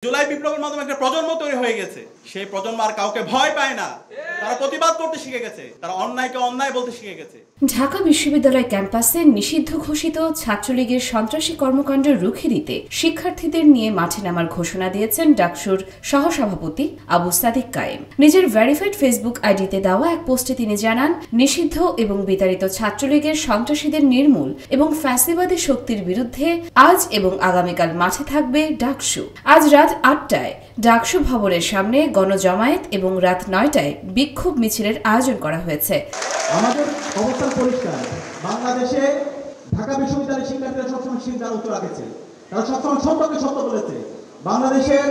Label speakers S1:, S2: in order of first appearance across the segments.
S1: জুলাই বিপ্লবের মাধ্যমে একটা প্রজন্ম তৈরি হয়ে গেছে। সেই প্রজন্ম আর কাউকে ভয় পায় না, তারা প্রতিবাদ করতে শিখে গেছে, তারা অন্যায়কে অন্যায় বলতে শিখে গেছে।
S2: ঢাকা বিশ্ববিদ্যালয় ক্যাম্পাসে নিষিদ্ধ ঘোষিত ছাত্রলীগের সন্ত্রাসী কর্মকাণ্ড রুখে দিতে শিক্ষার্থীদের নিয়ে মাঠে নামার ঘোষণা দিয়েছেন ডাকসুর সহসভাপতি আবু সাদিক কায়েম। নিজের ভেরিফাইড ফেসবুক আইডিতে দেওয়া এক পোস্টে তিনি জানান, নিষিদ্ধ এবং বিতাড়িত ছাত্রলীগের সন্ত্রাসীদের নির্মূল এবং ফ্যাসিবাদী শক্তির বিরুদ্ধে আজ এবং আগামীকাল মাঠে থাকবে ডাকসু। আজ রাত ৮টায় ডাকসু ভবনের সামনে গণজমায়েত এবং রাত ৯টায় বিক্ষোভ মিছিলের আয়োজন করা হয়েছে।
S3: আমাদের অবস্থান পরিষ্কার। বাংলাদেশে ঢাকা বিশ্ববিদ্যালয়ের শিক্ষার্থীরা সবসময় সিদ্ধান্ত উত্তর রেখেছে, তারা সবসময় সত্যকে সত্য বলেছে। বাংলাদেশের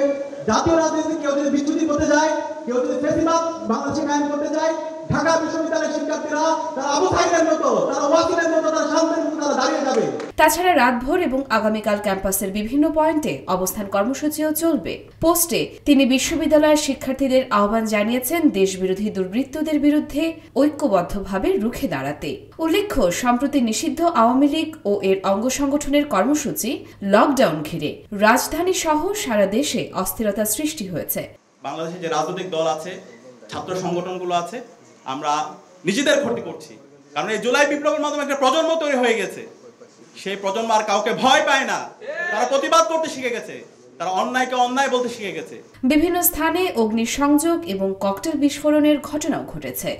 S3: জাতীয় রাজনীতি কেউ যদি বিচ্যুতি করতে যায়, কেউ যদি ফেসিবাদ বাংলাদেশে কায়েম করতে যায়, ঢাকা বিশ্ববিদ্যালয়ের শিক্ষার্থীরা তারা আবু সাইদের মতো, তারা ওয়াসিমের মতো, তারা শান্তির মতো তারা দাঁড়িয়ে যাবে।
S2: তাছাড়া রাতভর এবং আগামীকাল ক্যাম্পাসের বিভিন্ন পয়েন্টে অবস্থান কর্মসূচিও চলবে। পোস্টে তিনি বিশ্ববিদ্যালয়ের শিক্ষার্থীদের আহ্বান জানিয়েছেন দেশবিরোধী দুর্বৃত্তদের বিরুদ্ধে ঐক্যবদ্ধভাবে রুখে দাঁড়াতে। উল্লেখ্য, সম্প্রতি নিষিদ্ধ আওয়ামী লীগ ও এর অঙ্গ সংগঠনের কর্মসূচি লকডাউন ঘিরে রাজধানী সহ সারা দেশে অস্থিরতা সৃষ্টি হয়েছে।
S1: বাংলাদেশে যে রাজনৈতিক দল আছে, ছাত্র সংগঠনগুলো আছে, আমরা নিজেদের ক্ষতি করছি। কারণ এই জুলাই বিপ্লবের মাধ্যমে একটা প্রজন্ম তৈরি হয়ে গেছে। সেই প্রজন্ম আর কাউকে ভয় পায় না, তারা প্রতিবাদ করতে শিখে গেছে, তারা অন্যায়কে অন্যায় বলতে শিখে গেছে।
S2: বিভিন্ন স্থানে অগ্নিসংযোগ এবং ককটেল বিস্ফোরণের ঘটনাও ঘটেছে।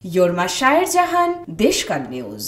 S2: ইয়োরমা শায়ের জাহান, দেশকাল নিউজ।